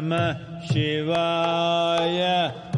Namah Shivaya.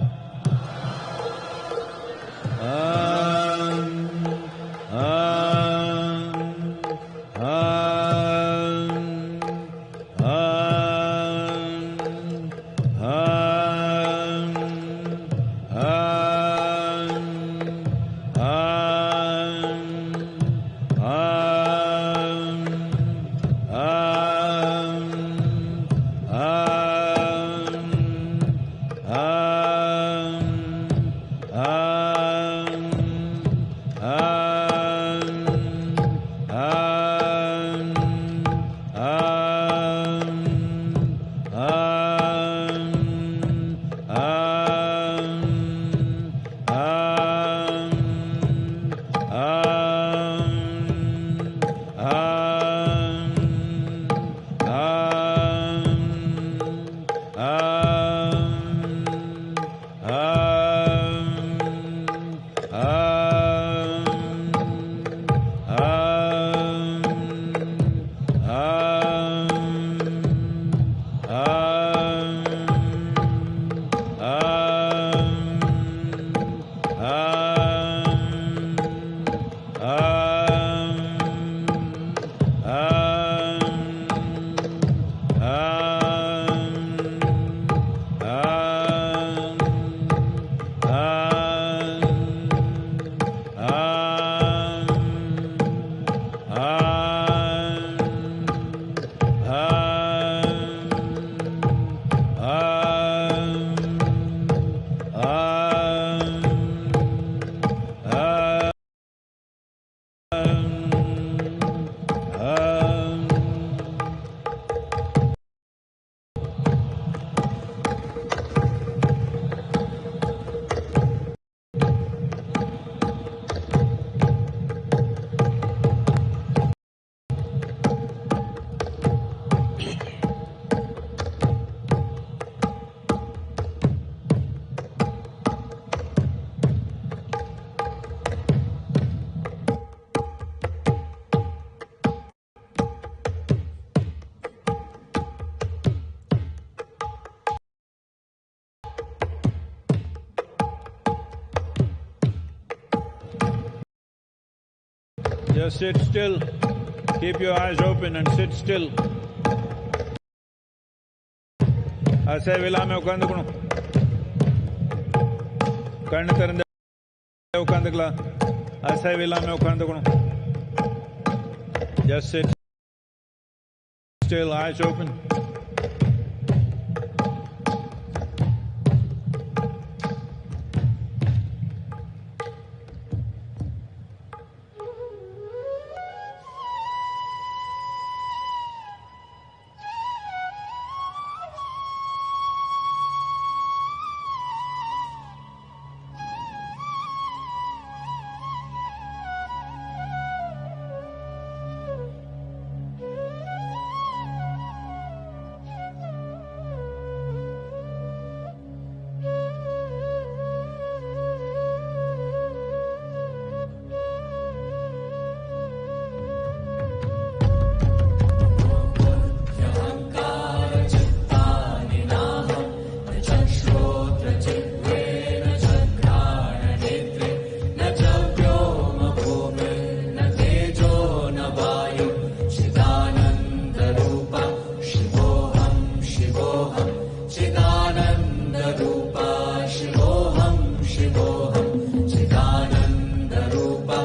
Just sit still. Keep your eyes open and sit still. அசைவில்லாம உட்காந்துக்கணும். கண்ணு திறந்து உட்காந்துக்கலாம். அசைவில்லாம உட்காந்துக்கணும். Just sit still, eyes open. शिवोऽहं शिवोऽहं चिदानन्दरूपा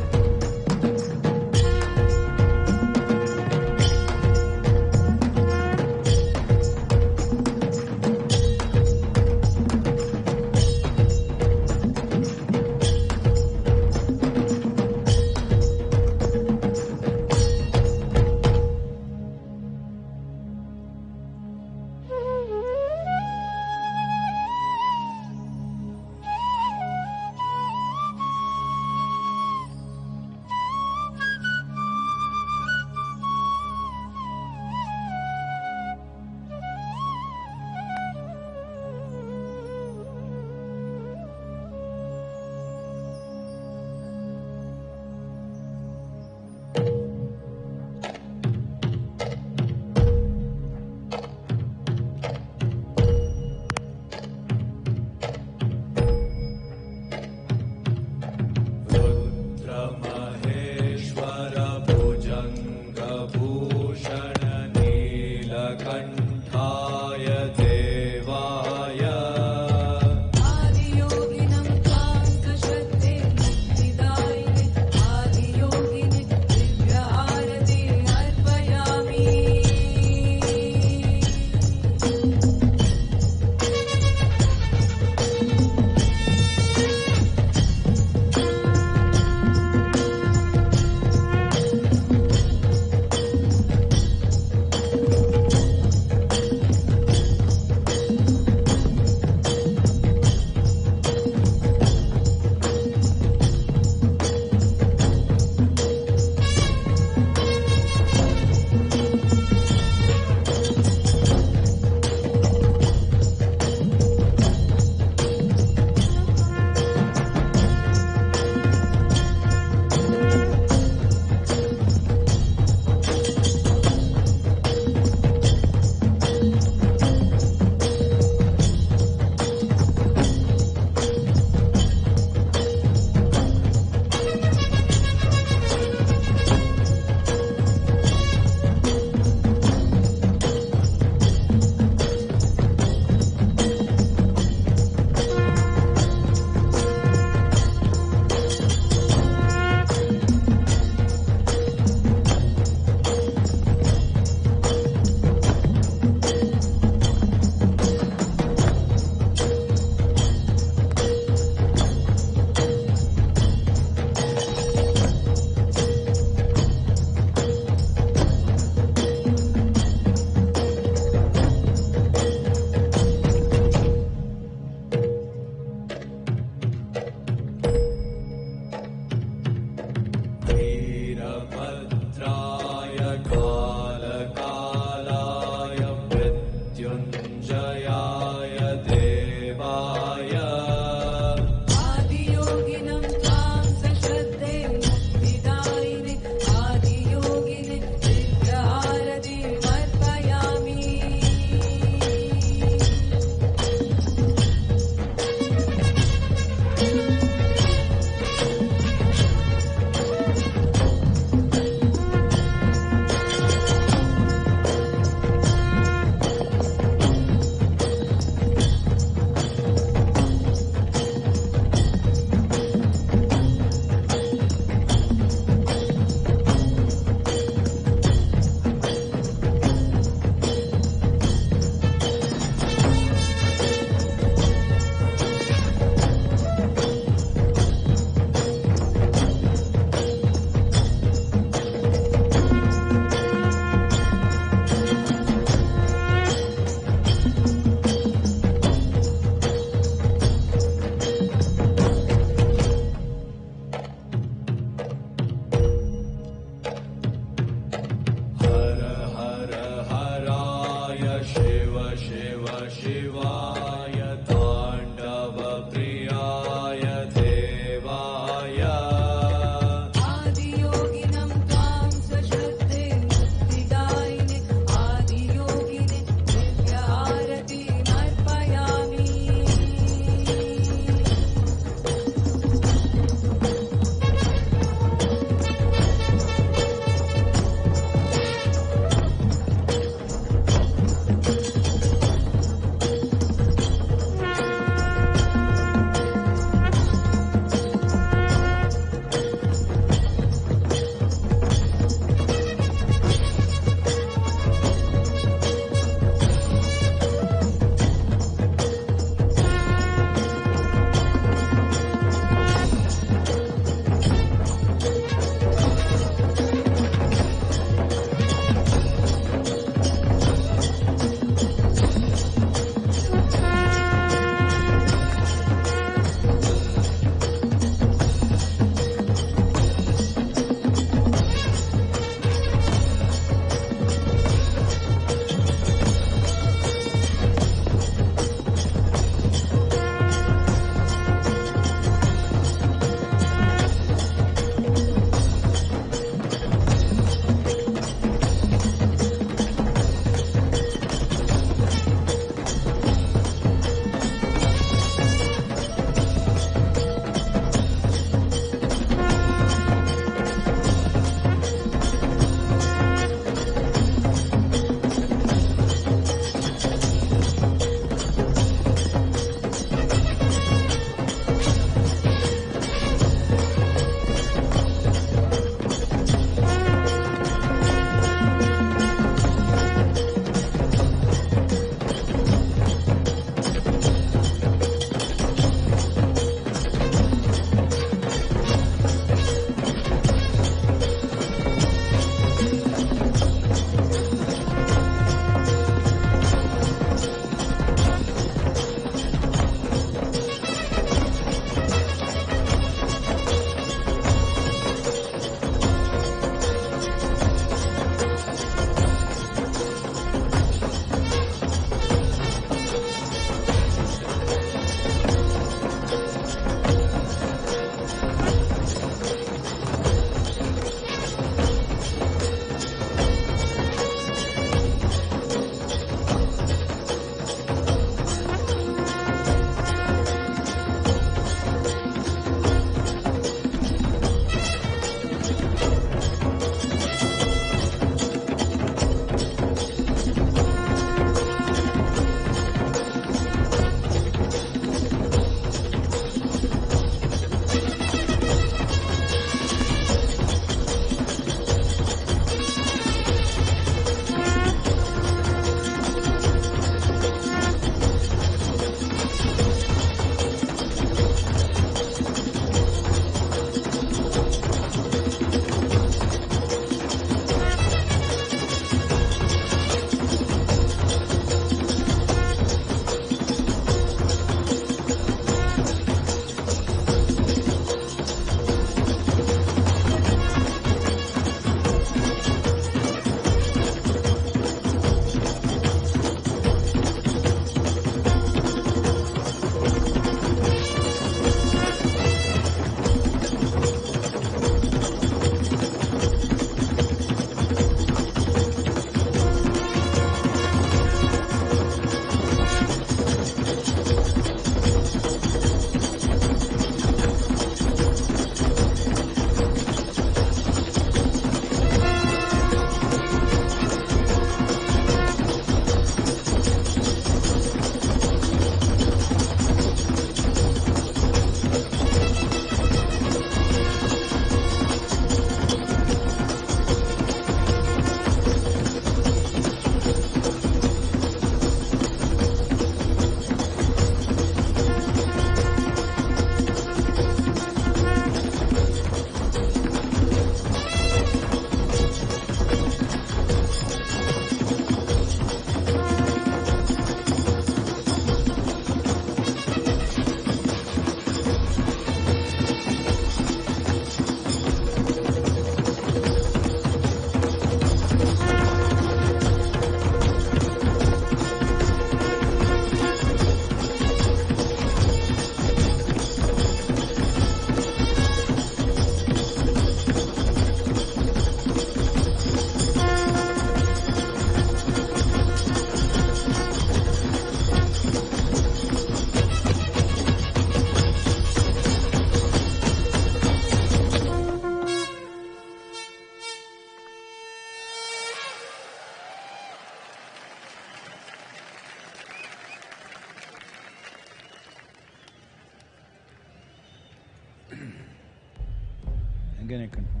Again I confirm.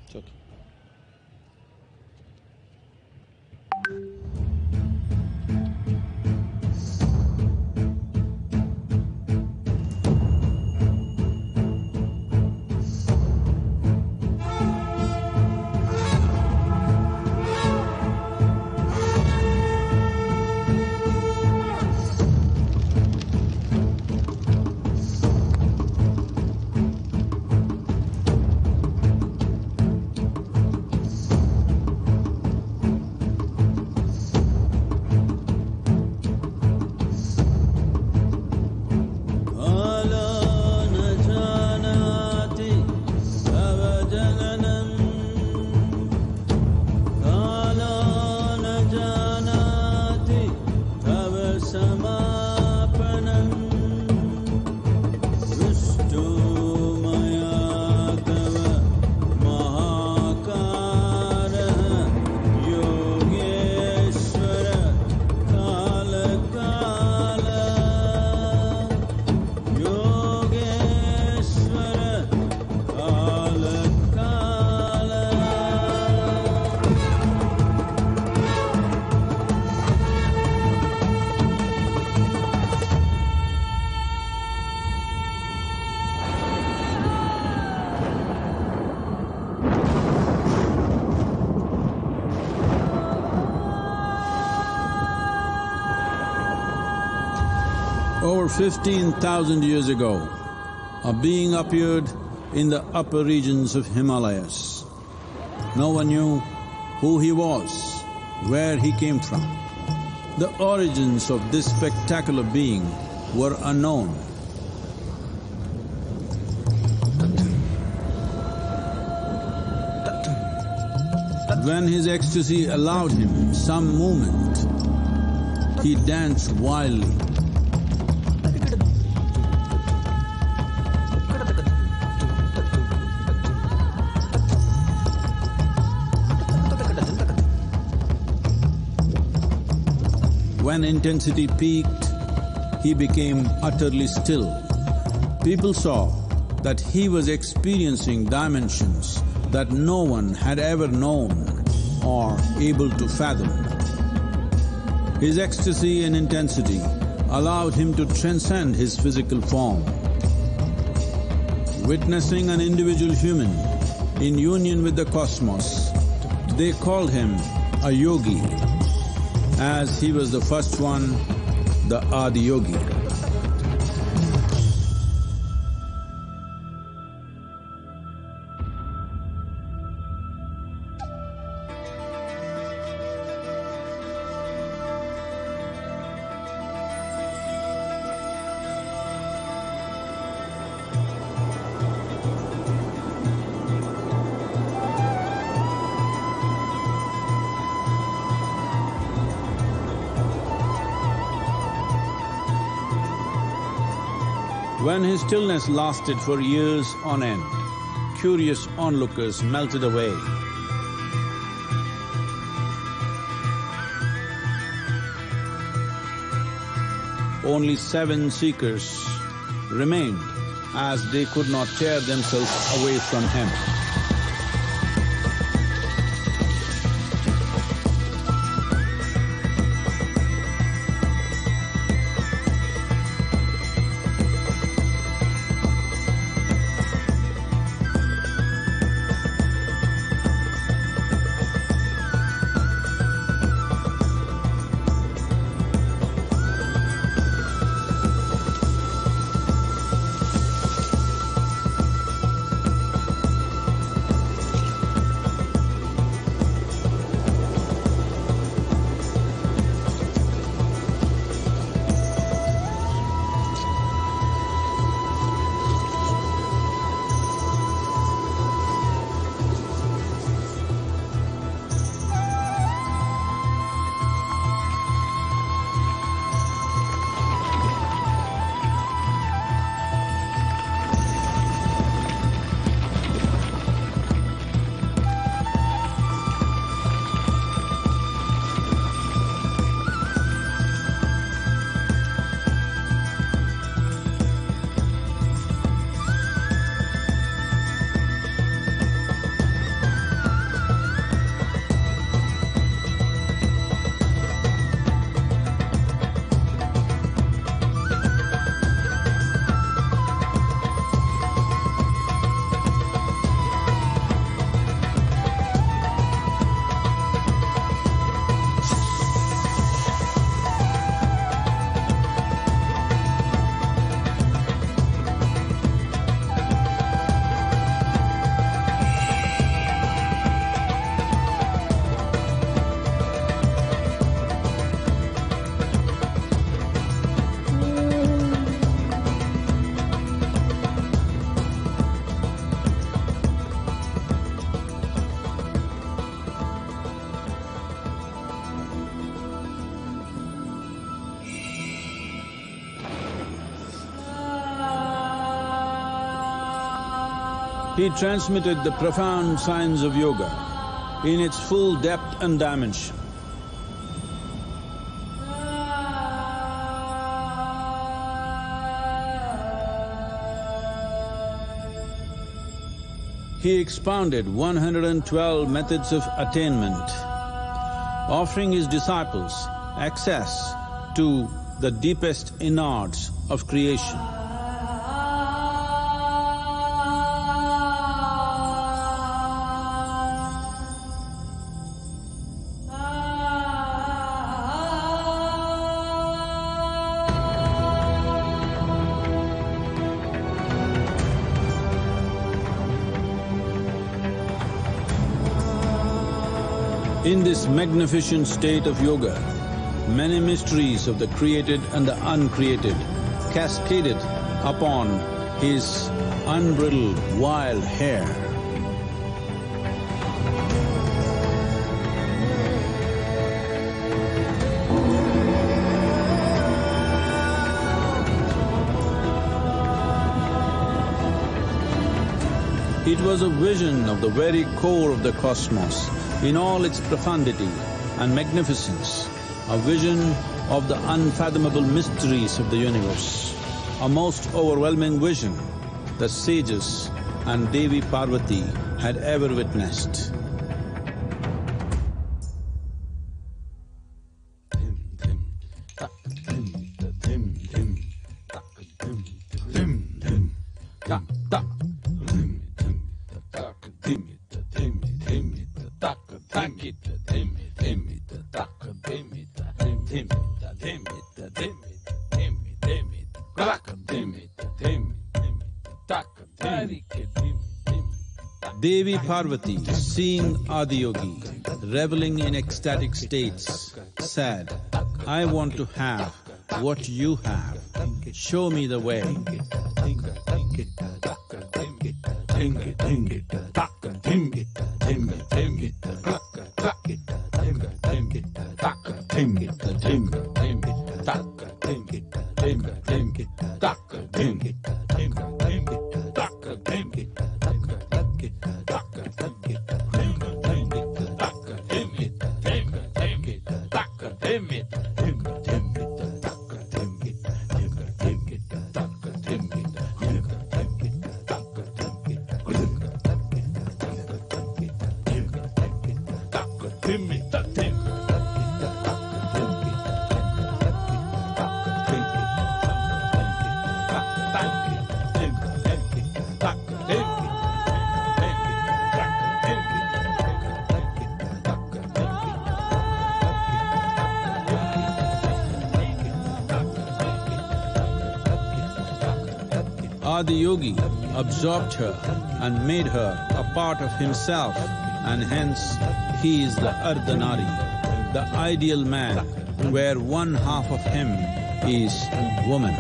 It's okay. Over 15,000 years ago, a being appeared in the upper regions of Himalayas. No one knew who he was, where he came from. The origins of this spectacular being were unknown. When his ecstasy allowed him some movement, he danced wildly. When intensity peaked, he became utterly still. People saw that he was experiencing dimensions that no one had ever known or able to fathom. His ecstasy and intensity allowed him to transcend his physical form. Witnessing an individual human in union with the cosmos, they called him a yogi, as he was the first one, the Adi Yogi. When his stillness lasted for years on end, curious onlookers melted away. Only 7 seekers remained, as they could not tear themselves away from him. He transmitted the profound science of yoga in its full depth and dimension. He expounded 112 methods of attainment, offering his disciples access to the deepest innards of creation. In this magnificent state of yoga, many mysteries of the created and the uncreated cascaded upon his unbridled wild hair. It was a vision of the very core of the cosmos in all its profundity and magnificence, a vision of the unfathomable mysteries of the universe, a most overwhelming vision the sages and Devi Parvati had ever witnessed. Devi Parvati, seeing Adiyogi reveling in ecstatic states, said, "I want to have what you have, show me the way." Adiyogi absorbed her and made her a part of himself, and hence he is the Ardhanari, the ideal man, where one half of him is woman.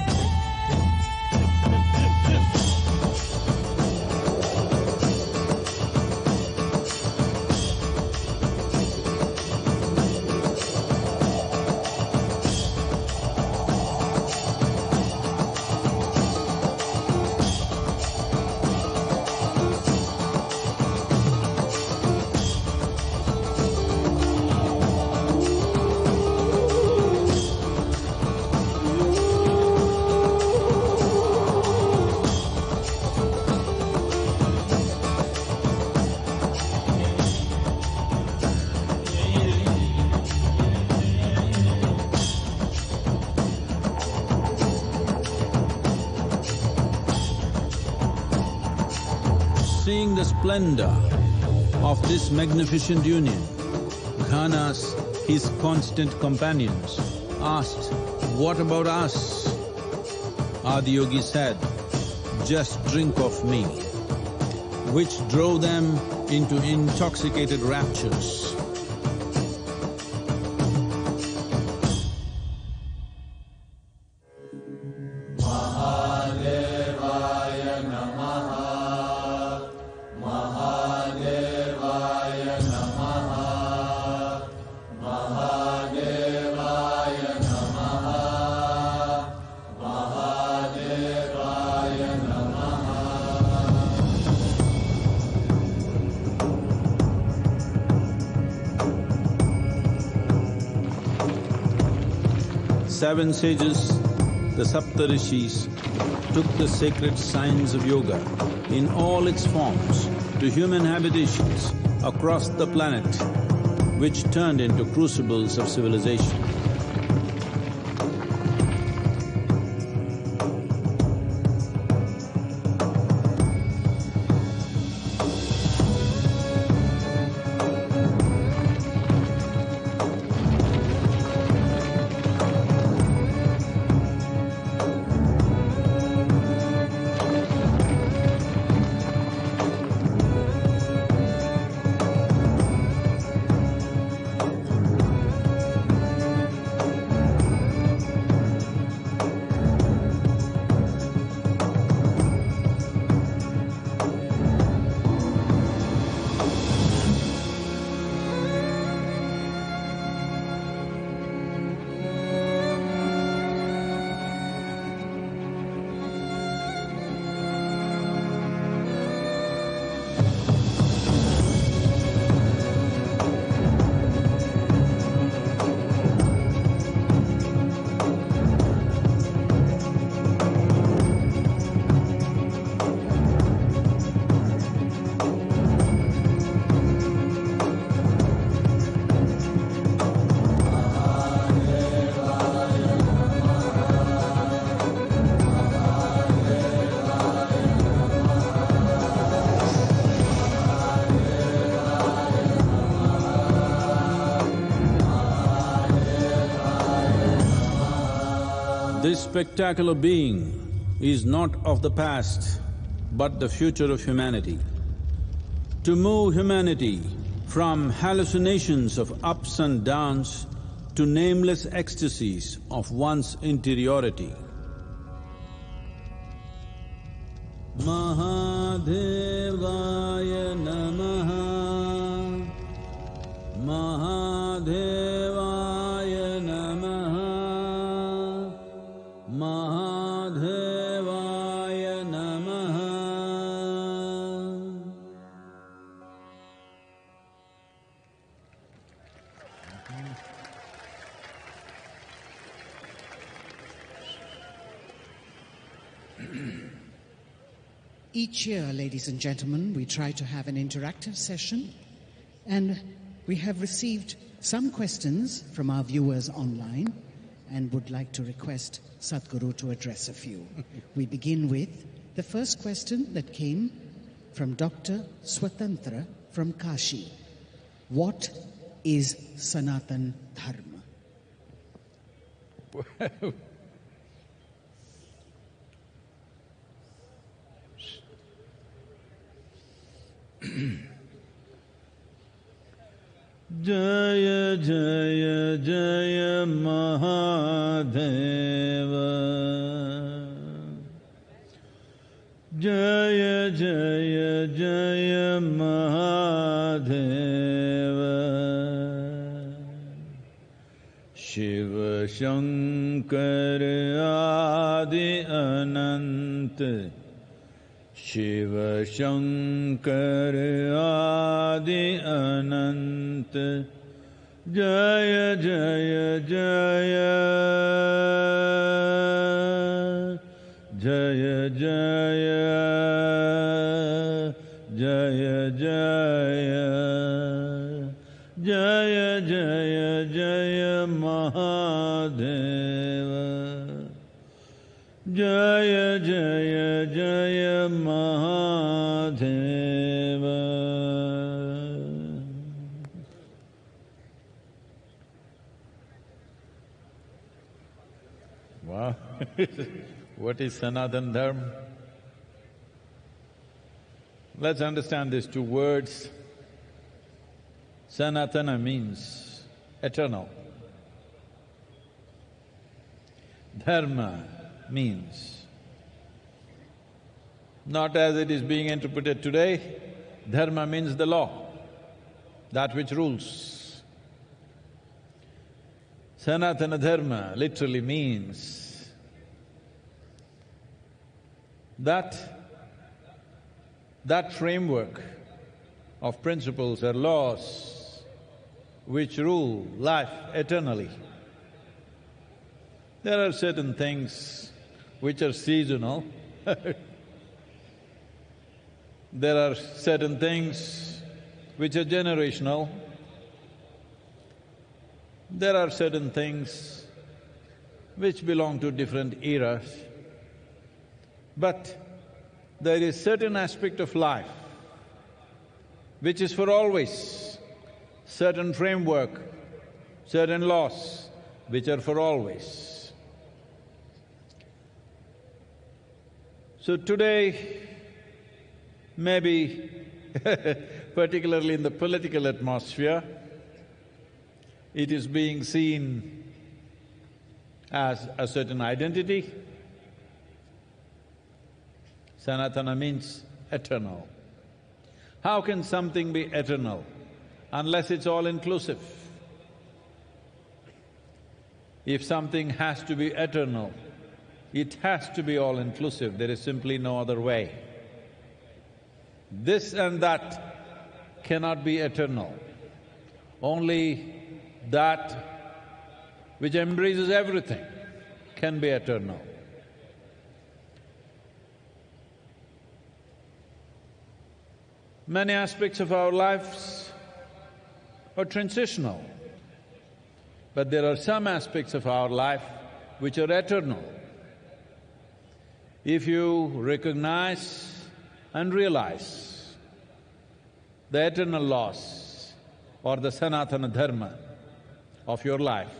Seeing the splendor of this magnificent union, Ghanas, his constant companions, asked, "What about us?" Adiyogi said, "Just drink of me," which drove them into intoxicated raptures. Seven sages, the Saptarishis, took the sacred science of yoga in all its forms to human habitations across the planet, which turned into crucibles of civilization. This spectacular being is not of the past, but the future of humanity. To move humanity from hallucinations of ups and downs to nameless ecstasies of one's interiority. Mahadevaya Namaha, Mahadevaya Namaha, Mahadevaya Namaha. Each year, ladies and gentlemen, we try to have an interactive session, and we have received some questions from our viewers online and would like to request Sadhguru to address a few. We begin with the first question that came from Dr. Swatantra from Kashi. What is Sanatan Dharma? Jaya Jaya Jaya Mahadeva. Jaya Jaya Jaya Mahadeva. Shiva Shankara Adi Anant. Shiva Shankara Adi Anant. Jaya Jaya Jaya. Jaya Jaya. Jaya Jaya. Jaya Jaya Jaya Mahadeva. Jaya Jaya Jaya Mahadeva. Wow! What is Sanatan Dharma? Let's understand these two words. Sanatana means eternal. Dharma means, not as it is being interpreted today, dharma means the law, that which rules. Sanatana Dharma literally means that framework of principles or laws which rule life eternally. There are certain things which are seasonal. There are certain things which are generational. There are certain things which belong to different eras. But there is certain aspect of life which is for always, certain framework, certain laws which are for always. So today, maybe particularly in the political atmosphere, it is being seen as a certain identity. Sanatana means eternal. How can something be eternal unless it's all-inclusive? If something has to be eternal, it has to be all-inclusive, there is simply no other way. This and that cannot be eternal. Only that which embraces everything can be eternal. Many aspects of our lives are transitional, but there are some aspects of our life which are eternal. If you recognize and realize the eternal laws or the Sanatana Dharma of your life,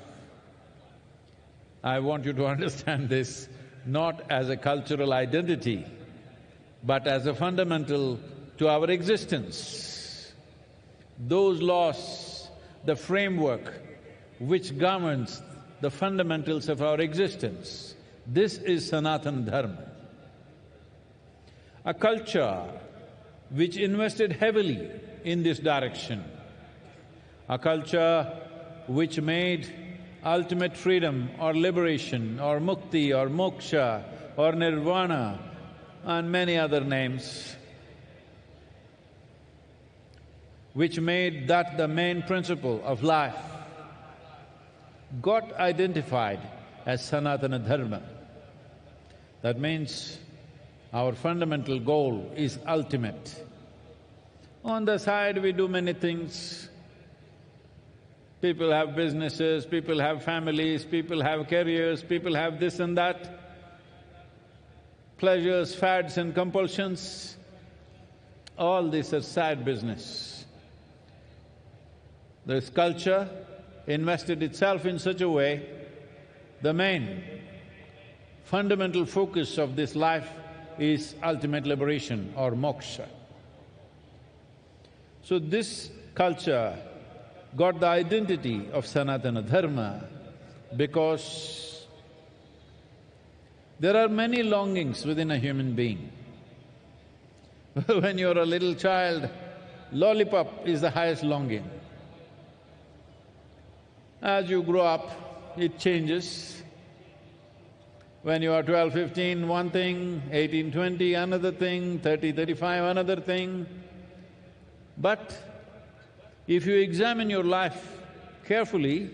I want you to understand this not as a cultural identity, but as a fundamental to our existence. Those laws, the framework which governs the fundamentals of our existence, this is Sanatana Dharma. A culture which invested heavily in this direction, a culture which made ultimate freedom or liberation or mukti or moksha or nirvana and many other names, which made that the main principle of life, got identified as Sanatana Dharma. That means our fundamental goal is ultimate. On the side we do many things. People have businesses, people have families, people have careers, people have this and that, pleasures, fads and compulsions. All these are side business. This culture invested itself in such a way, the main fundamental focus of this life is ultimate liberation or moksha. So this culture got the identity of Sanatana Dharma because there are many longings within a human being. When you're a little child, lollipop is the highest longing. As you grow up, it changes. When you are 12, 15, one thing, 18, 20, another thing, 30, 35, another thing. But if you examine your life carefully,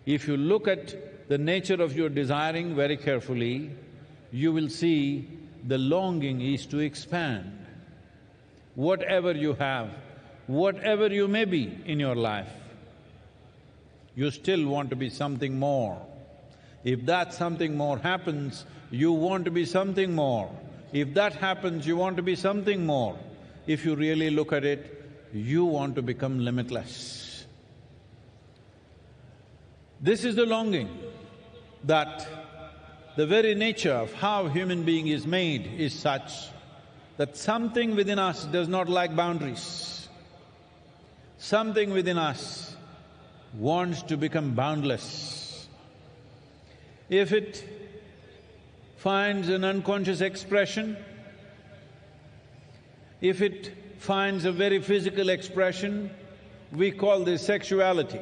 if you look at the nature of your desiring very carefully, you will see the longing is to expand. Whatever you have, whatever you may be in your life, you still want to be something more. If that something more happens, you want to be something more. If that happens, you want to be something more. If you really look at it, you want to become limitless. This is the longing that the very nature of how human being is made is such that something within us does not like boundaries. Something within us wants to become boundless. If it finds an unconscious expression, if it finds a very physical expression, we call this sexuality.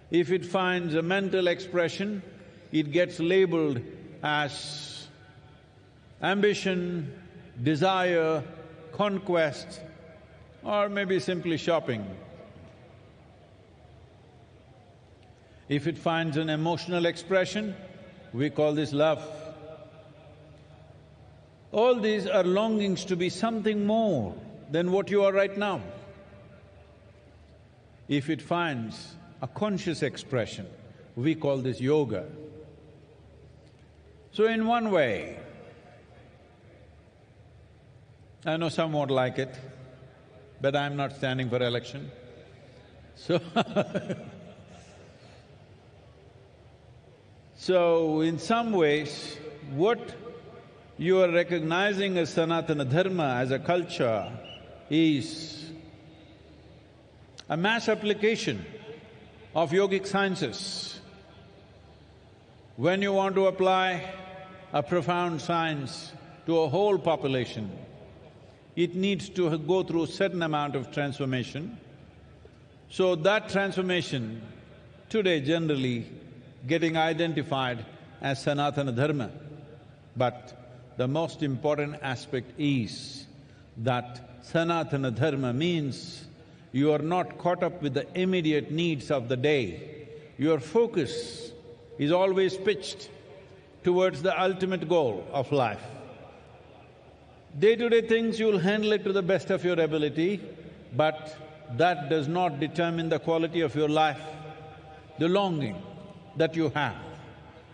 If it finds a mental expression, it gets labeled as ambition, desire, conquest, or maybe simply shopping. If it finds an emotional expression, we call this love. All these are longings to be something more than what you are right now. If it finds a conscious expression, we call this yoga. So in one way, I know some won't like it, but I'm not standing for election, so So in some ways, what you are recognizing as Sanatana Dharma, as a culture, is a mass application of yogic sciences. When you want to apply a profound science to a whole population, it needs to go through a certain amount of transformation. So that transformation, today generally getting identified as Sanatana Dharma. But the most important aspect is that Sanatana Dharma means you are not caught up with the immediate needs of the day. Your focus is always pitched towards the ultimate goal of life. Day-to-day things you'll handle it to the best of your ability, but that does not determine the quality of your life. The longing that you have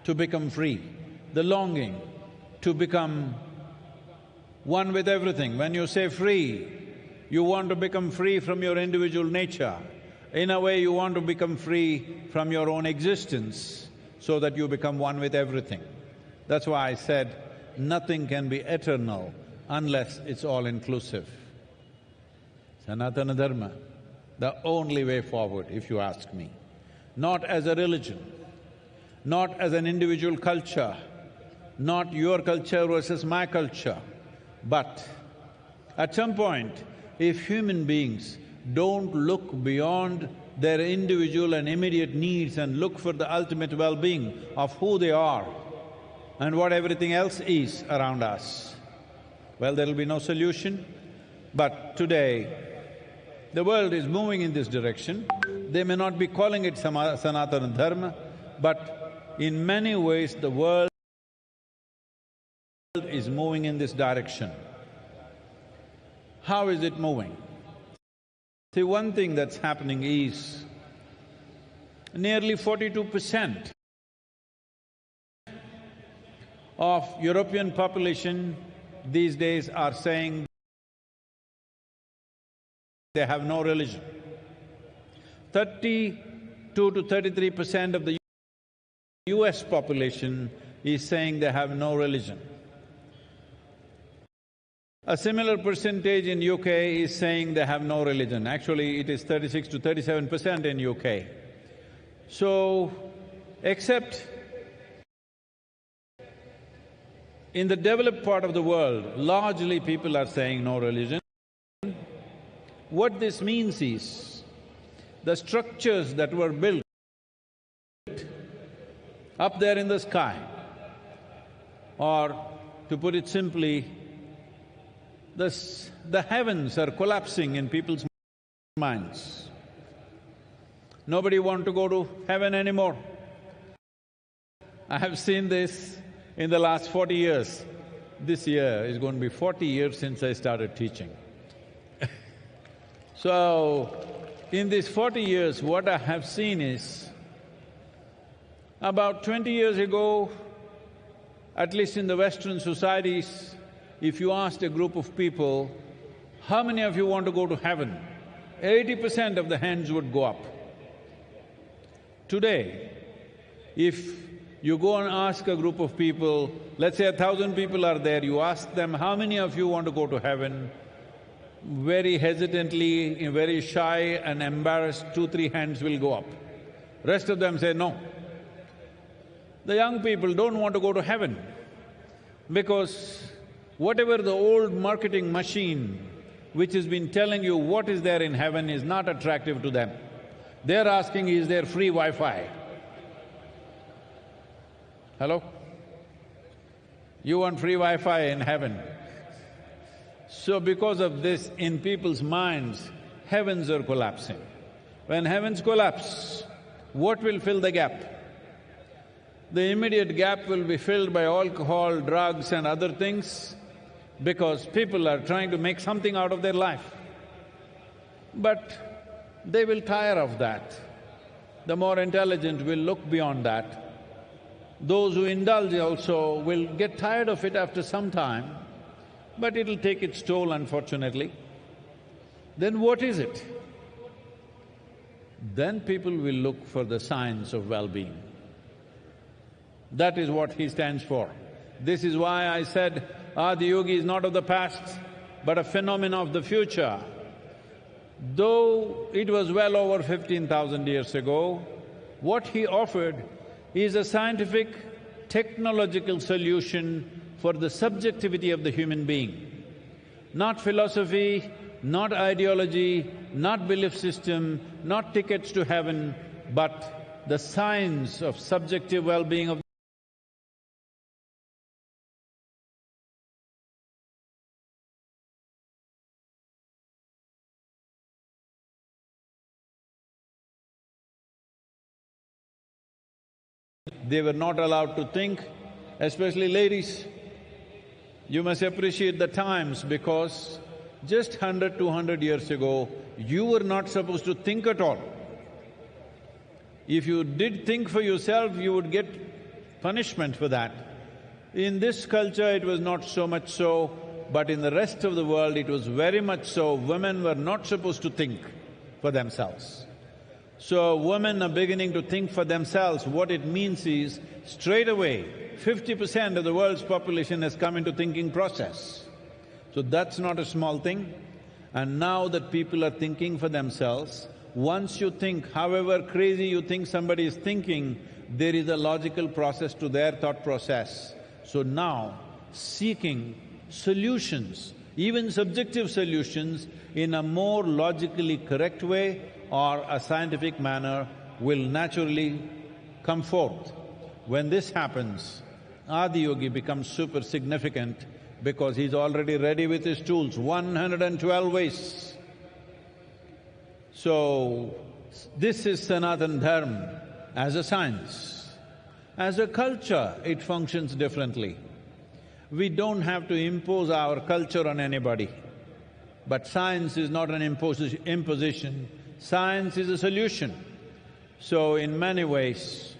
to become free, the longing to become one with everything. When you say free, you want to become free from your individual nature. In a way, you want to become free from your own existence so that you become one with everything. That's why I said, nothing can be eternal unless it's all-inclusive. Sanatana Dharma, the only way forward, if you ask me. Not as a religion, not as an individual culture, not your culture versus my culture, but at some point, if human beings don't look beyond their individual and immediate needs and look for the ultimate well-being of who they are and what everything else is around us, well, there'll be no solution. But today, the world is moving in this direction. They may not be calling it Sanatana Dharma, but in many ways the world is moving in this direction. How is it moving? See, one thing that's happening is nearly 42% of European population these days are saying they have no religion. 32 to 33% of the US population is saying they have no religion. A similar percentage in UK is saying they have no religion. Actually, it is 36 to 37% in UK. So, except in the developed part of the world, largely people are saying no religion. What this means is, the structures that were built up there in the sky, or to put it simply, the heavens are collapsing in people's minds. Nobody wants to go to heaven anymore. I have seen this in the last 40 years. This year is going to be 40 years since I started teaching. So, in these 40 years, what I have seen is, about 20 years ago, at least in the Western societies, if you asked a group of people, how many of you want to go to heaven? 80% of the hands would go up. Today, if you go and ask a group of people, let's say 1,000 people are there, you ask them, how many of you want to go to heaven? Very hesitantly, very shy and embarrassed, 2-3 hands will go up. Rest of them say no. The young people don't want to go to heaven because whatever the old marketing machine which has been telling you what is there in heaven is not attractive to them. They're asking, is there free Wi-Fi? Hello? You want free Wi-Fi in heaven? So because of this, in people's minds, heavens are collapsing. When heavens collapse, what will fill the gap? The immediate gap will be filled by alcohol, drugs and other things, because people are trying to make something out of their life. But they will tire of that. The more intelligent will look beyond that. Those who indulge also will get tired of it after some time, but it'll take its toll, unfortunately. Then what is it? Then people will look for the science of well-being. That is what he stands for. This is why I said, Adi-yogi is not of the past, but a phenomenon of the future. Though it was well over 15,000 years ago, what he offered is a scientific, technological solution for the subjectivity of the human being. Not philosophy, not ideology, not belief system, not tickets to heaven, but the science of subjective well-being of They were not allowed to think, especially ladies. You must appreciate the times because just 100, 200 years ago, you were not supposed to think at all. If you did think for yourself, you would get punishment for that. In this culture, it was not so much so, but in the rest of the world, it was very much so. Women were not supposed to think for themselves. So women are beginning to think for themselves. What it means is, straight away, 50% of the world's population has come into thinking process. So that's not a small thing. And now that people are thinking for themselves, once you think, however crazy you think somebody is thinking, there is a logical process to their thought process. So now, seeking solutions Even subjective solutions in a more logically correct way or a scientific manner will naturally come forth. When this happens, Adiyogi becomes super significant because he's already ready with his tools, 112 ways. So, this is Sanatana Dharma as a science. As a culture, it functions differently. We don't have to impose our culture on anybody. But science is not an imposition, science is a solution. So in many ways,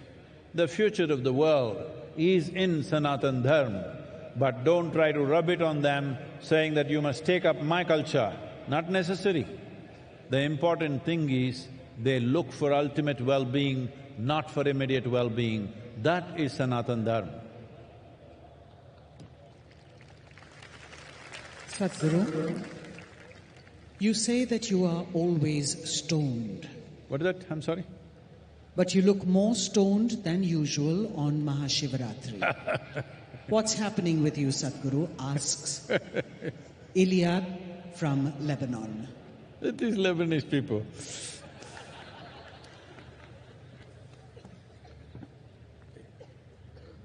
the future of the world is in Sanatana Dharma, but don't try to rub it on them saying that you must take up my culture. Not necessary. The important thing is they look for ultimate well-being, not for immediate well-being. That is Sanatana Dharma. Sadhguru, you say that you are always stoned. What is that? I'm sorry? But you look more stoned than usual on Mahashivratri. What's happening with you, Sadhguru? Asks Iliad from Lebanon. These Lebanese people.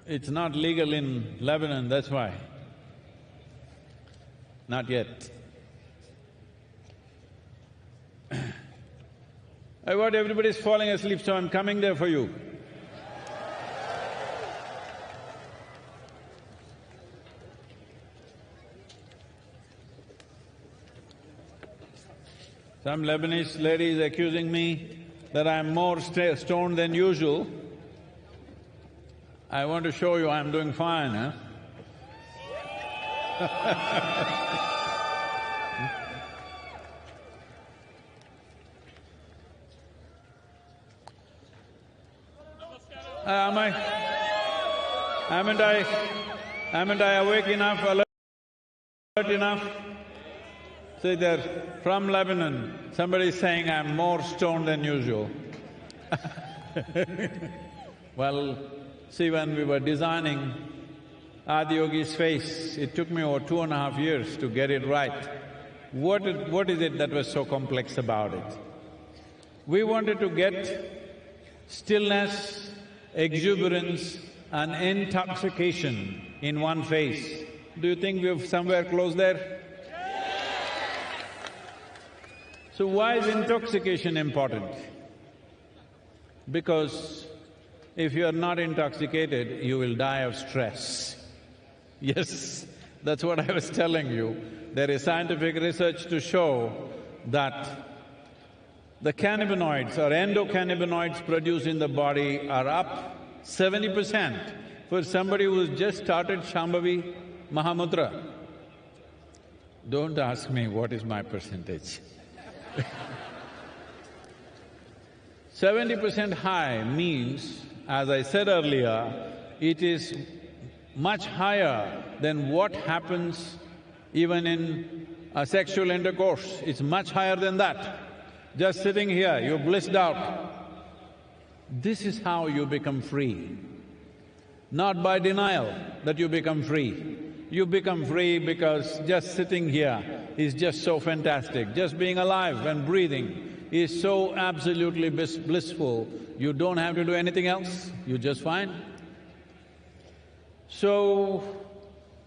It's not legal in Lebanon, that's why. Not yet. What, everybody's falling asleep, so I'm coming there for you. Some Lebanese lady is accusing me that I'm more stoned than usual. I want to show you I'm doing fine, huh? Haven't I awake enough, alert enough? See there, from Lebanon, somebody is saying I'm more stoned than usual. Well, see, when we were designing Adiyogi's face, it took me over 2.5 years to get it right. What is it that was so complex about it? We wanted to get stillness, exuberance and intoxication in one face. Do you think we've somewhere close there? So why is intoxication important? Because if you are not intoxicated, you will die of stress. Yes, that's what I was telling you. There is scientific research to show that the cannabinoids or endocannabinoids produced in the body are up 70% for somebody who's just started Shambhavi Mahamudra. Don't ask me what is my percentage. 70% high means, as I said earlier, it is much higher than what happens even in a sexual intercourse. It's much higher than that. Just sitting here, you're blissed out. This is how you become free. Not by denial that you become free. You become free because just sitting here is just so fantastic. Just being alive and breathing is so absolutely blissful, you don't have to do anything else, you're just fine. So,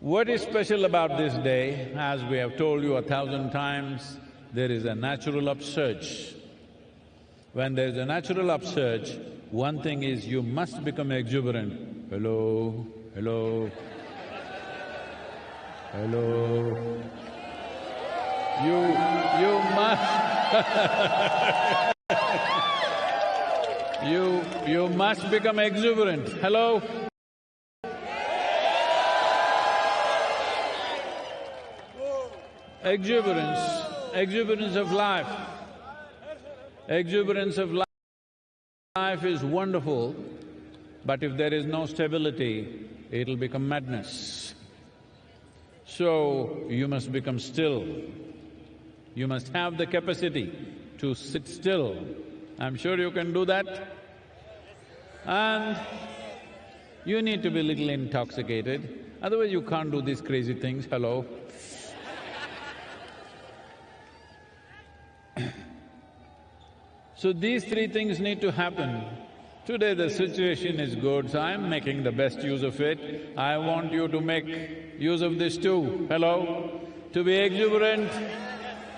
what is special about this day? As we have told you 1,000 times, there is a natural upsurge. When there is a natural upsurge, one thing is you must become exuberant. Hello, hello, hello. You must you must become exuberant. Hello? Exuberance of life. Exuberance of life is wonderful, but if there is no stability, it'll become madness. So, you must become still. You must have the capacity to sit still. I'm sure you can do that. And you need to be little intoxicated, otherwise you can't do these crazy things, hello. So these three things need to happen. Today the situation is good, so I'm making the best use of it. I want you to make use of this too. Hello? To be exuberant,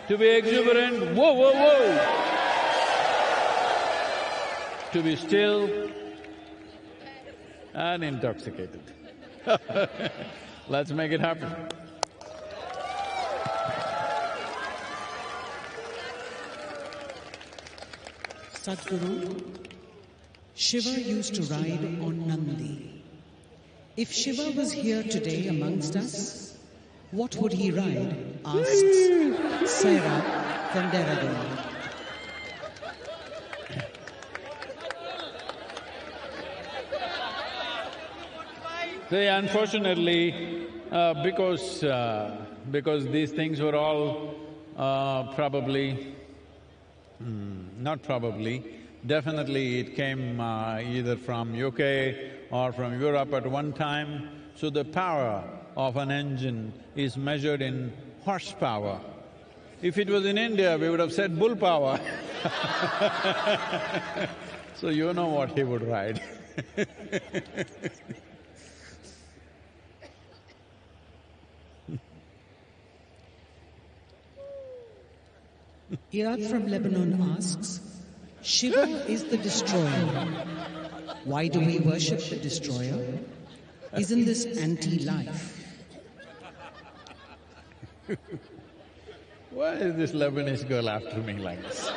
whoa, whoa, whoa! To be still and intoxicated. Let's make it happen. Sadhguru, Shiva used to ride on Nandi. If Shiva was here today amongst us, what would he ride? Asks Sarah from Dehradun. See, unfortunately, because these things were all definitely it came either from UK or from Europe at one time, so the power of an engine is measured in horsepower. If it was in India, we would have said bull power. So you know what he would ride. Iyad from Lebanon asks, Shiva is the destroyer. Why do we worship the destroyer? Isn't this anti-life? Why is this Lebanese girl after me like this?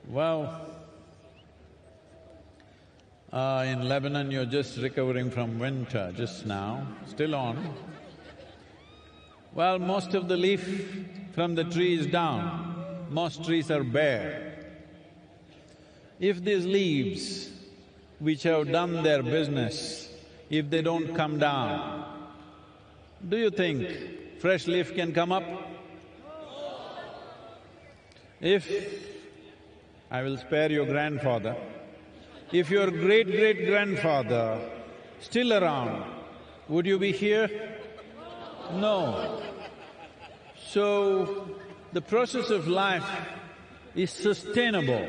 Well, in Lebanon you're just recovering from winter just now, still on. Well, most of the leaf from the tree is down, most trees are bare. If these leaves, which have done their business, if they don't come down, do you think fresh leaf can come up? If… I will spare your grandfather, if your great-great-grandfather still around, would you be here? No. So, the process of life is sustainable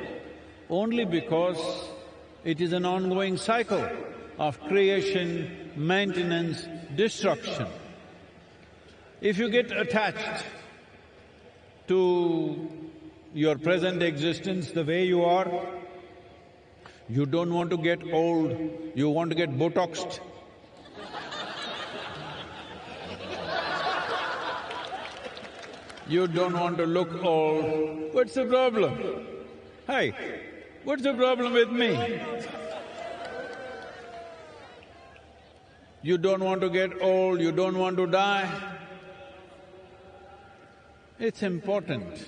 only because it is an ongoing cycle of creation, maintenance, destruction. If you get attached to your present existence the way you are, you don't want to get old, you want to get Botoxed. You don't want to look old. What's the problem? Hey, what's the problem with me? You don't want to get old, you don't want to die. It's important.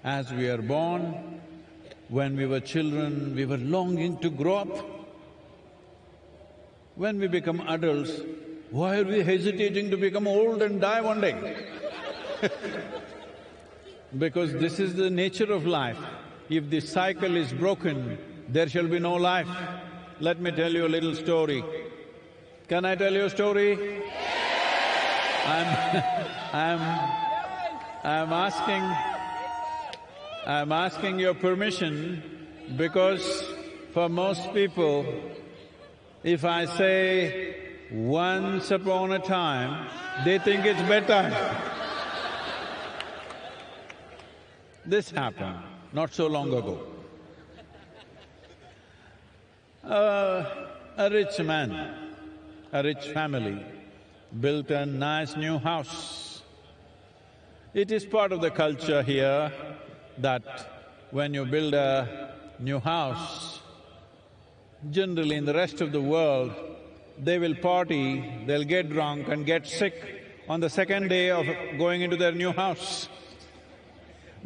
As we are born, when we were children, we were longing to grow up. When we become adults, why are we hesitating to become old and die one day? Because this is the nature of life. If this cycle is broken, there shall be no life. Let me tell you a little story. Can I tell you a story? I'm asking your permission because for most people, if I say once upon a time, they think it's bedtime. This happened not so long ago. A rich man, a rich family built a nice new house. It is part of the culture here that when you build a new house, generally in the rest of the world, they will party, they'll get drunk and get sick on the second day of going into their new house.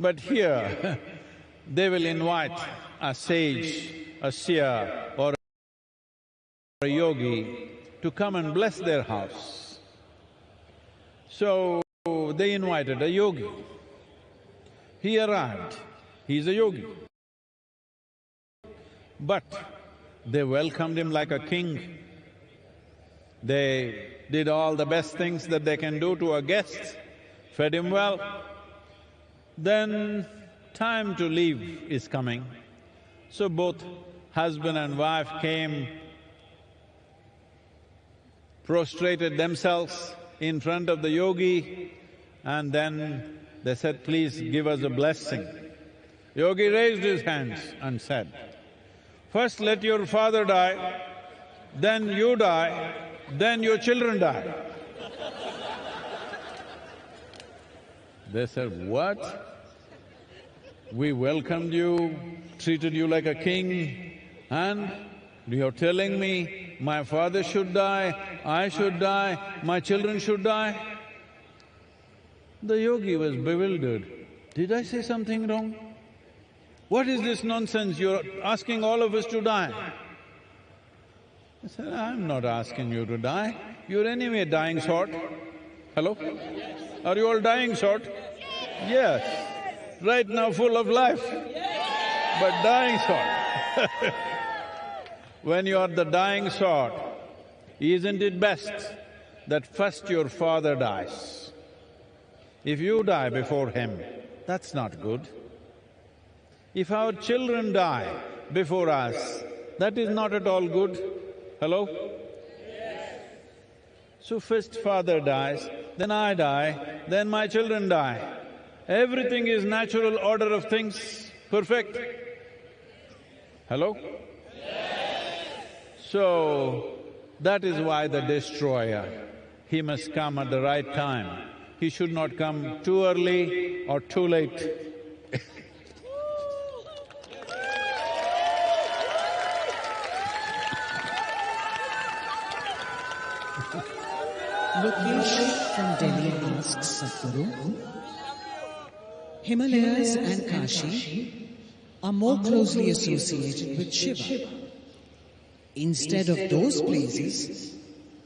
But here, they will invite a sage, a seer or a yogi to come and bless their house. So, they invited a yogi. He arrived, he's a yogi. But they welcomed him like a king. They did all the best things that they can do to a guest, fed him well. Then time to leave is coming. So both husband and wife came, prostrated themselves in front of the yogi, and then they said, "Please give us a blessing." Yogi raised his hands and said, "First let your father die, then you die, then your children die." They said, "What? We welcomed you, treated you like a king, and you're telling me my father should die, I should die, my children should die?" The yogi was bewildered. Did I say something wrong? What is this nonsense? You're asking all of us to die. I said, "I'm not asking you to die. You're anyway dying sort. Hello? Are you all dying sort? Yes. Right now full of life, but dying sort." When you are the dying sort, isn't it best that first your father dies? If you die before him, that's not good. If our children die before us, that is not at all good. Hello? So first father dies, then I die, then my children die. Everything is natural order of things, perfect. Hello? So, that is why the destroyer, he must come at the right time. He should not come too early or too late. Lokesh from Delhi asks Sadhguru, Himalayas and Kashi are more closely associated with Shiva. Instead of those places,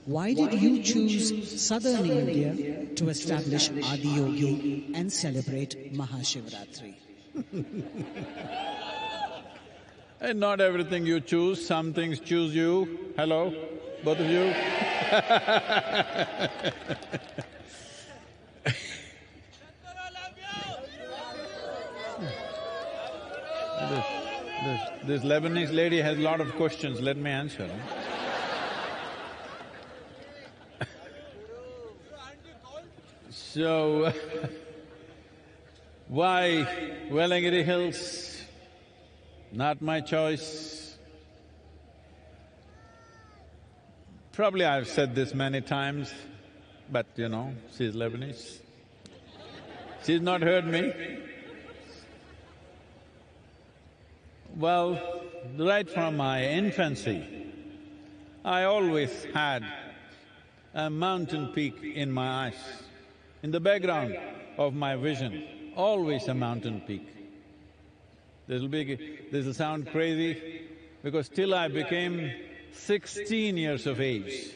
why did you choose southern India to establish Adiyogi and celebrate Mahashivratri? And not everything you choose, some things choose you. Hello, both of you? This Lebanese lady has a lot of questions, let me answer. So, why Velagiri Hills? Not my choice. Probably I've said this many times, but you know, she's Lebanese. She's not heard me. Well, right from my infancy, I always had a mountain peak in my eyes. In the background of my vision, always a mountain peak. This'll sound crazy, because till I became 16 years of age,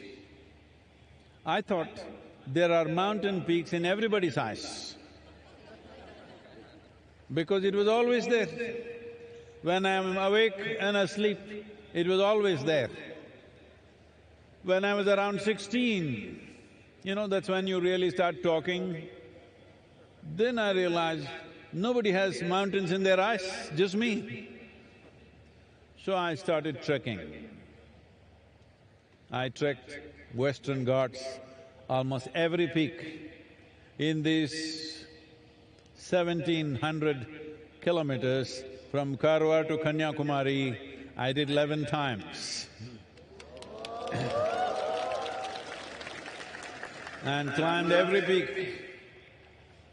I thought there are mountain peaks in everybody's eyes, because it was always there. When I'm awake and asleep, it was always there. When I was around 16, you know, that's when you really start talking. Then I realized nobody has mountains in their eyes, just me. So I started trekking. I trekked Western Ghats, almost every peak. In these 1700 kilometers from Karwar to Kanyakumari, I did 11 times. And climbed every peak.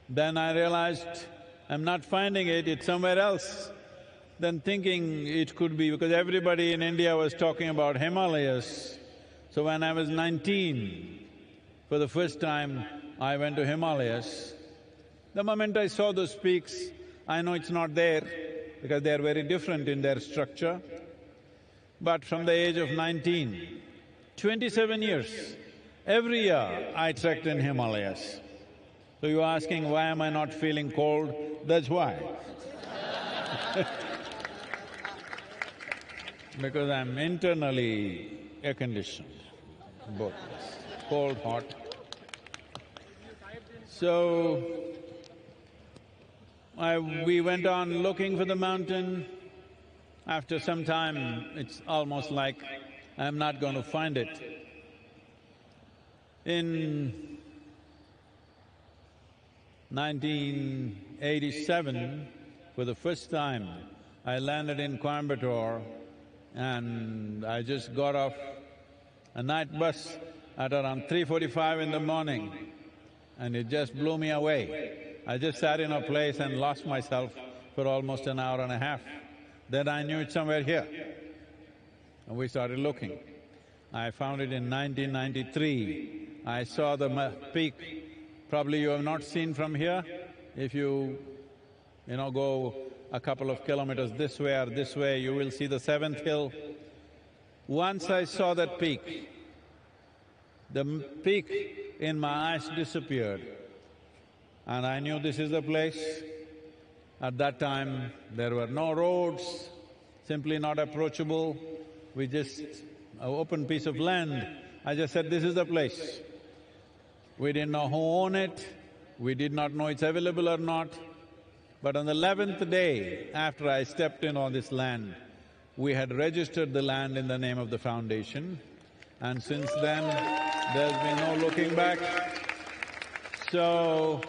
Then I realized I'm not finding it, it's somewhere else. Then thinking it could be, because everybody in India was talking about Himalayas. So when I was 19, for the first time, I went to Himalayas. The moment I saw those peaks, I know it's not there, because they are very different in their structure. But from the age of 19, 27 years, every year I trekked in Himalayas. So you're asking, why am I not feeling cold? That's why. Because I'm internally air-conditioned. both, cold, hot. So, we went on looking for the mountain. After some time, it's almost like I'm not going to find it. In 1987, for the first time, I landed in Coimbatore and I just got off a night bus at around 3:45 in the morning and it just blew me away. I just sat in a place and lost myself for almost an hour and a half. Then I knew it's somewhere here and we started looking. I found it in 1993. I saw the peak, probably you have not seen from here. If you go a couple of kilometers this way or this way, you will see the seventh hill. Once I saw that peak, the peak in my eyes disappeared and I knew this is the place. At that time, there were no roads, simply not approachable. We just… an open piece of land. I just said, this is the place. We didn't know who owned it, we did not know it's available or not. But on the 11th day after I stepped in on this land, we had registered the land in the name of the foundation, and since then, there's been no looking back. So,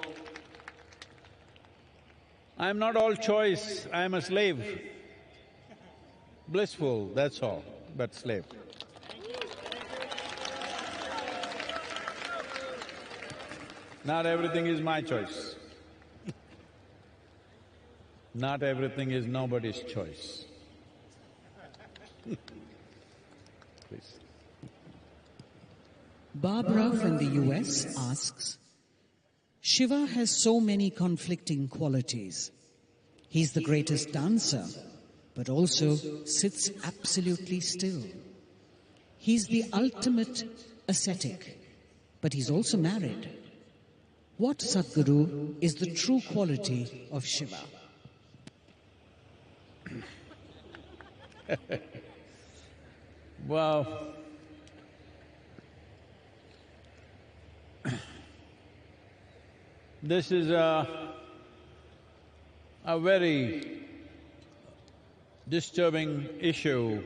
I'm not all choice, I'm a slave. Blissful, that's all, but slave. Not everything is my choice. Not everything is nobody's choice. Please. Barbara from the US asks, Shiva has so many conflicting qualities. He's the greatest dancer, but also sits absolutely still. He's the ultimate ascetic, but he's also married. What, Sadhguru, is the true quality of Shiva? Well, this is a very disturbing issue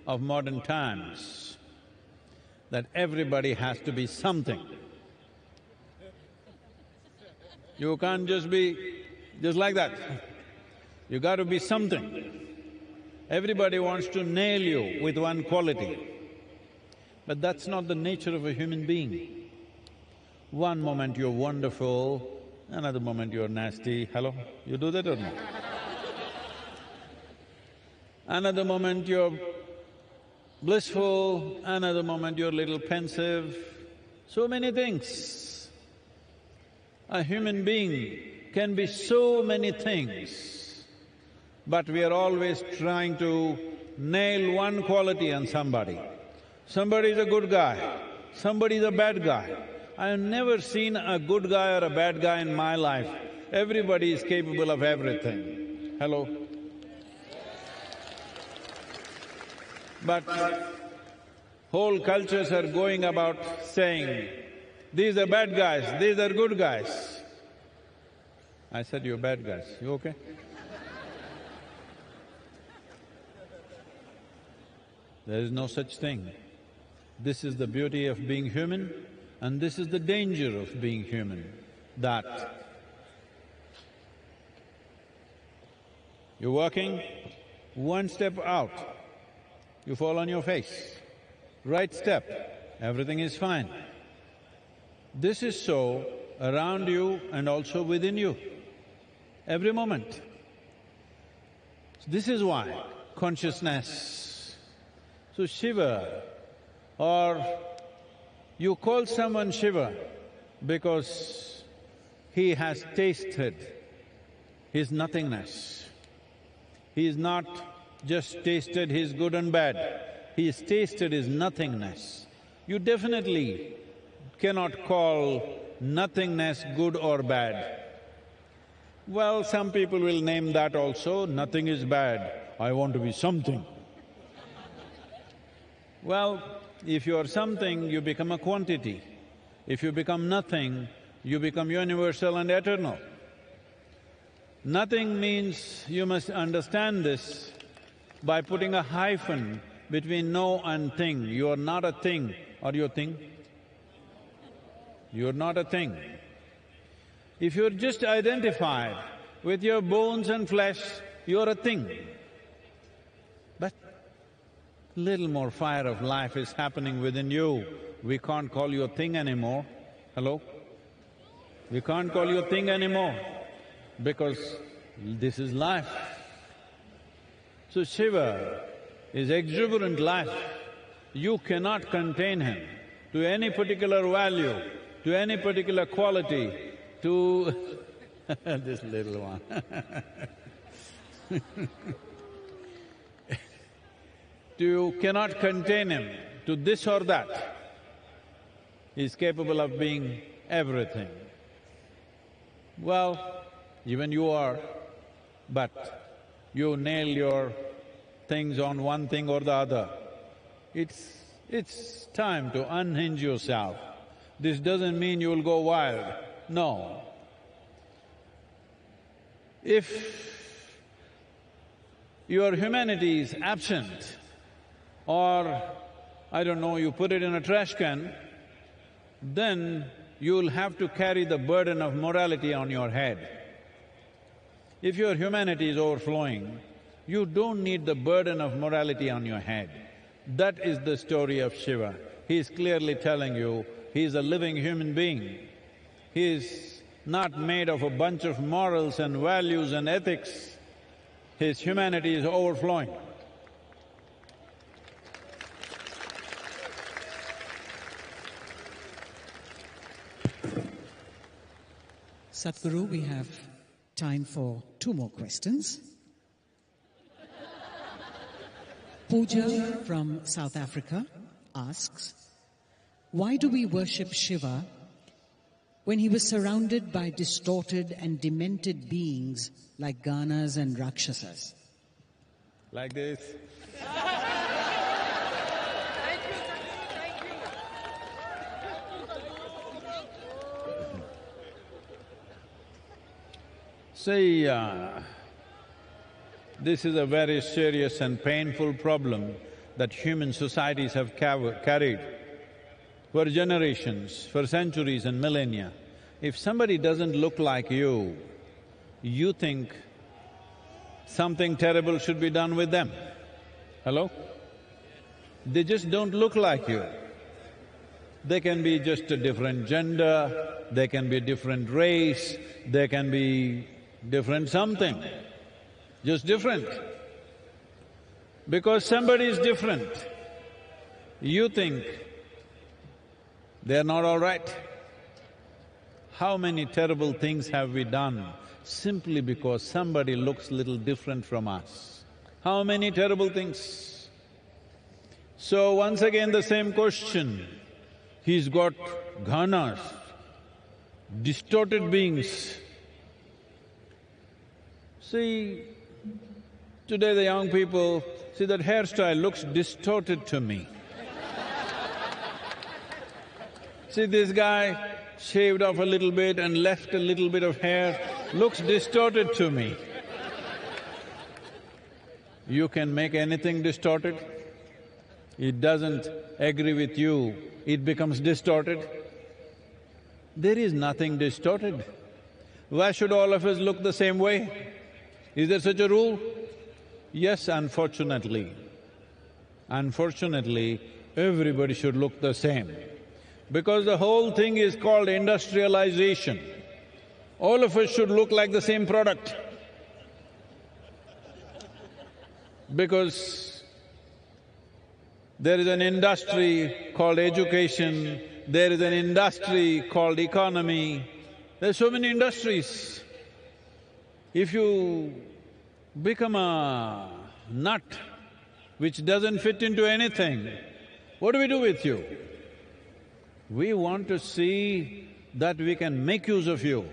of modern times, that everybody has to be something. You can't just be just like that. You got to be something. Everybody wants to nail you with one quality, but that's not the nature of a human being. One moment you're wonderful, another moment you're nasty. Hello? You do that or not? Another moment you're blissful, another moment you're a little pensive. So many things. A human being can be so many things, but we are always trying to nail one quality on somebody. Somebody is a good guy, somebody is a bad guy. I have never seen a good guy or a bad guy in my life. Everybody is capable of everything. Hello? But whole cultures are going about saying, these are bad guys, these are good guys. I said, you're bad guys, you okay? There is no such thing. This is the beauty of being human and this is the danger of being human, that you're walking, one step out, you fall on your face. Right step, everything is fine. This is so around you and also within you, every moment. This is why consciousness… So Shiva, or you call someone Shiva because he has tasted his nothingness. He has not just tasted his good and bad, he has tasted his nothingness. You definitely cannot call nothingness good or bad. Well, some people will name that also, nothing is bad, I want to be something. Well, If you are something, you become a quantity. If you become nothing, you become universal and eternal. Nothing means you must understand this by putting a hyphen between no and thing. You are not a thing. Are you a thing? You are not a thing. If you're just identified with your bones and flesh, you're a thing. But little more fire of life is happening within you. We can't call you a thing anymore. Hello? We can't call you a thing anymore because this is life. So Shiva is exuberant life. You cannot contain him to any particular value, to any particular quality, to this little one You cannot contain him to this or that. He is capable of being everything. Well, even you are, but you nail your things on one thing or the other. It's time to unhinge yourself. This doesn't mean you'll go wild, no. If your humanity is absent, or I don't know, you put it in a trash can, then you'll have to carry the burden of morality on your head. If your humanity is overflowing, you don't need the burden of morality on your head. That is the story of Shiva. He is clearly telling you, he is a living human being. He is not made of a bunch of morals and values and ethics. His humanity is overflowing. Sadhguru, we have time for 2 more questions. Pooja from South Africa asks, why do we worship Shiva when he was surrounded by distorted and demented beings like Ganas and Rakshasas? Like this. See, this is a very serious and painful problem that human societies have carried for generations, for centuries and millennia. If somebody doesn't look like you think something terrible should be done with them. Hello? They just don't look like you. They can be just a different gender, they can be a different race, they can be different something, just different. Because somebody is different, you think they're not all right. How many terrible things have we done simply because somebody looks little different from us? How many terrible things? So once again the same question, he's got ghanas, distorted beings. See, today the young people, see that hairstyle looks distorted to me. See this guy shaved off a little bit and left a little bit of hair, looks distorted to me. You can make anything distorted. It doesn't agree with you, it becomes distorted. There is nothing distorted. Why should all of us look the same way? Is there such a rule? Yes, unfortunately. Unfortunately, everybody should look the same. Because the whole thing is called industrialization. All of us should look like the same product. Because there is an industry called education, there is an industry called economy, there are so many industries. If you become a nut which doesn't fit into anything, what do we do with you? We want to see that we can make use of you.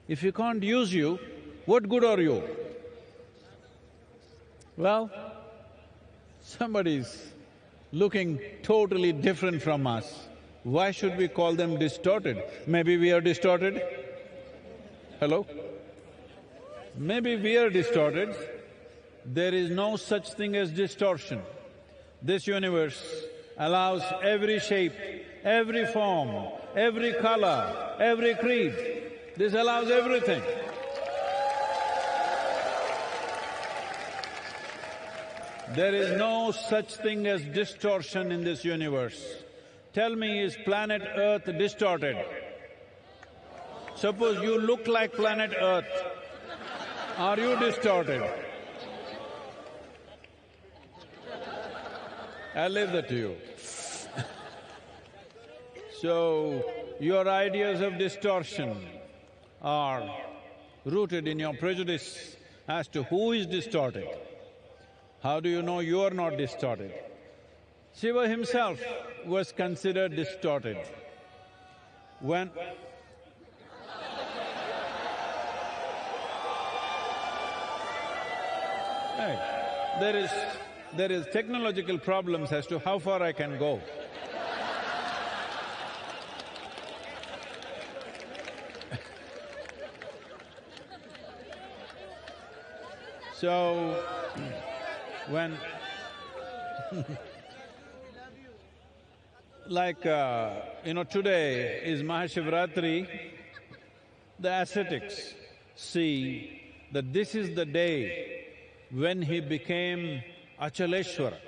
If we can't use you, what good are you? Well, somebody's looking totally different from us. Why should we call them distorted? Maybe we are distorted? Hello? Maybe we are distorted. There is no such thing as distortion. This universe allows every shape, every form, every color, every creed. This allows everything. There is no such thing as distortion in this universe. Tell me, is planet Earth distorted? Suppose you look like planet Earth, are you distorted? I'll leave that to you. So, your ideas of distortion are rooted in your prejudice as to who is distorted. How do you know you are not distorted? Shiva himself was considered distorted. When… Right. There is technological problems as to how far I can go. So, when like, today is LIVEMahaShivRatri, the ascetics see that this is the day when he became Achaleshwara.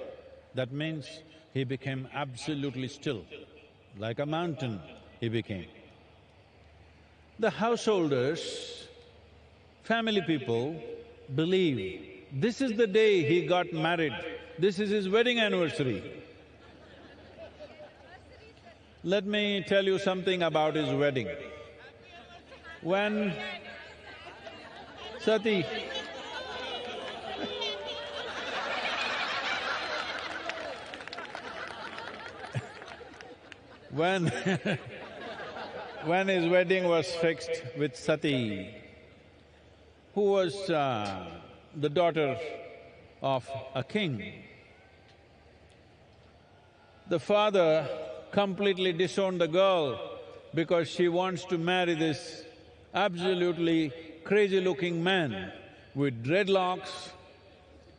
That means he became absolutely still, like a mountain he became. The householders, family people believe this is the day he got married, this is his wedding anniversary. Let me tell you something about his wedding. When Sati when his wedding was fixed with Sati, who was the daughter of a king, the father completely disowned the girl because she wants to marry this absolutely crazy-looking man with dreadlocks,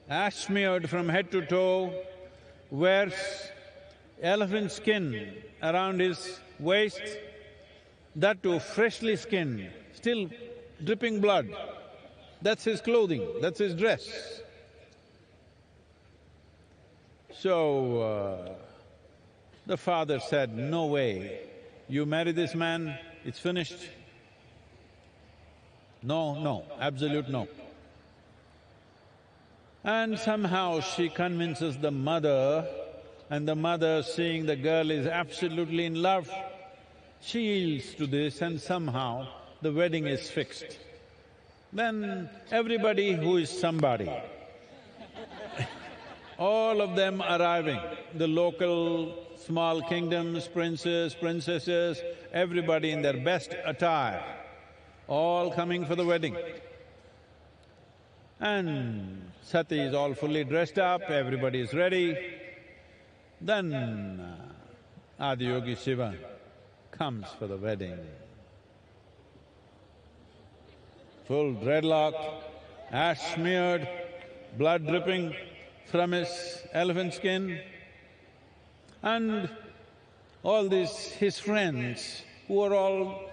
ash smeared from head to toe, wears elephant skin around his waist, that too freshly skinned, still dripping blood. That's his clothing, that's his dress. So, the father said, "No way, you marry this man, it's finished." No, no, absolute no. And somehow she convinces the mother, and the mother, seeing the girl is absolutely in love, she yields to this and somehow the wedding is fixed. Then everybody who is somebody, all of them arriving, the local small kingdoms, princes, princesses, everybody in their best attire, all coming for the wedding. And Sati is all fully dressed up, everybody is ready. Then Adiyogi Shiva comes for the wedding. Full dreadlock, ash smeared, blood dripping from his elephant skin. And all these his friends who are all…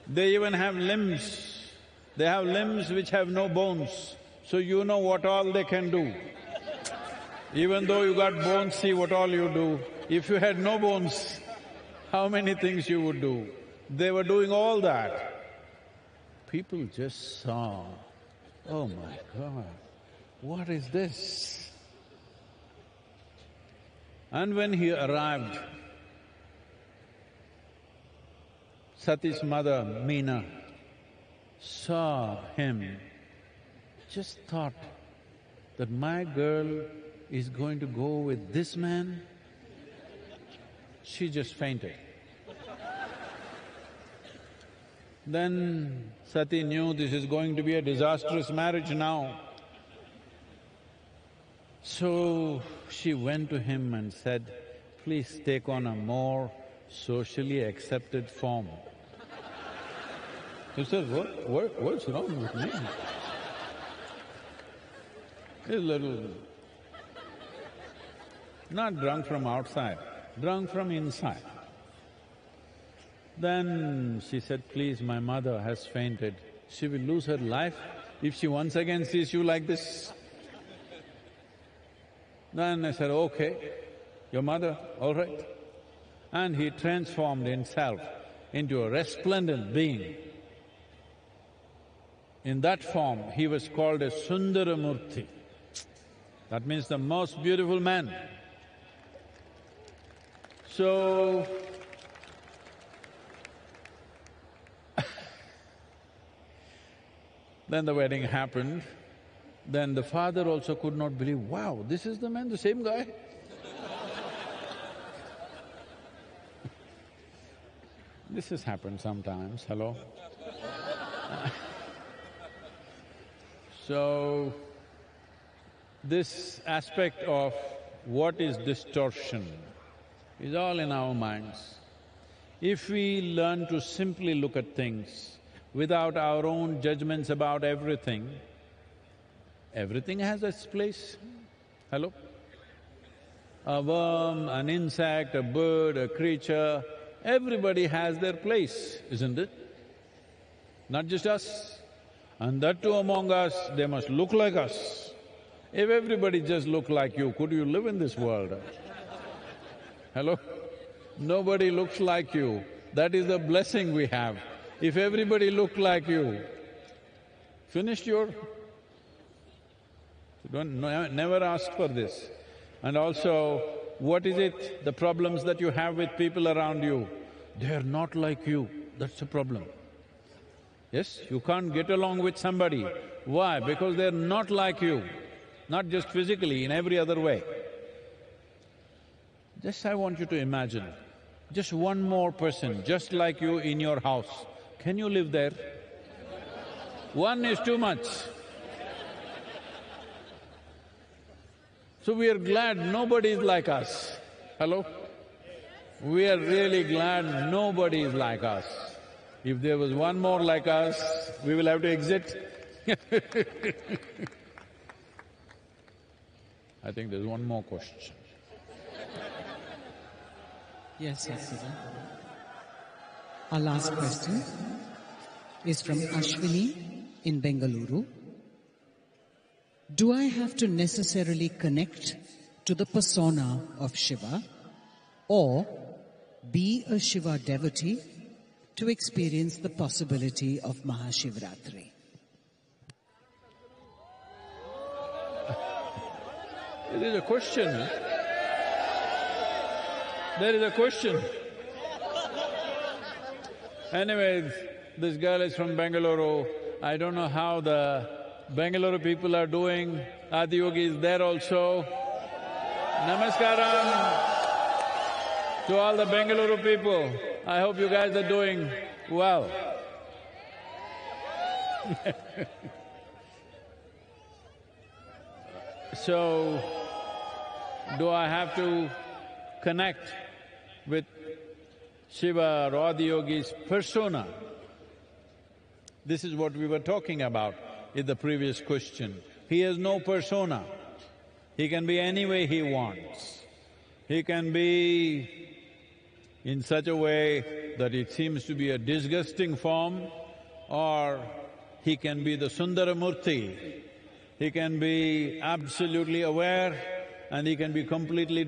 they even have limbs. They have limbs which have no bones, so you know what all they can do. Even though you got bones, see what all you do. If you had no bones, how many things you would do? They were doing all that. People just saw, "Oh my God, what is this?" And when he arrived, Sati's mother, Meena, saw him, just thought that my girl is going to go with this man. She just fainted. Then Sati knew this is going to be a disastrous marriage now. So she went to him and said, please take on a more socially accepted form. He said, what's wrong with me? He's a little… not drunk from outside, drunk from inside. Then she said, please, my mother has fainted. She will lose her life if she once again sees you like this. Then I said, okay, your mother, all right. And he transformed himself into a resplendent being. In that form, he was called a Sundaramurti. That means the most beautiful man. So, then the wedding happened. Then the father also could not believe, wow, this is the man, the same guy. This has happened sometimes, hello? So, this aspect of what is distortion is all in our minds. If we learn to simply look at things without our own judgments about everything, everything has its place. Hello? A worm, an insect, a bird, a creature, everybody has their place, isn't it? Not just us. And that too among us, they must look like us. If everybody just looked like you, could you live in this world? Hello? Nobody looks like you. That is the blessing we have. If everybody looked like you, finished your… never ask for this. And also, what is it, the problems that you have with people around you? They are not like you, that's the problem. Yes, you can't get along with somebody. Why? Because they're not like you, not just physically, in every other way. Just I want you to imagine, just one more person just like you in your house, can you live there? One is too much. So we are glad nobody is like us. Hello? We are really glad nobody is like us. If there was one more like us, we will have to exit. I think there's one more question. Yes, Sadhguru. Our last question is from Ashwini in Bengaluru. Do I have to necessarily connect to the persona of Shiva or be a Shiva devotee to experience the possibility of Mahashivratri? There is a question, huh? There is a question. Anyways, this girl is from Bengaluru. I don't know how the Bengaluru people are doing. Adiyogi is there also. Namaskaram to all the Bengaluru people. I hope you guys are doing well. So, do I have to connect with Shiva or Adiyogi's persona? This is what we were talking about in the previous question. He has no persona. He can be any way he wants. He can be in such a way that it seems to be a disgusting form, or he can be the Sundaramurti. He can be absolutely aware and he can be completely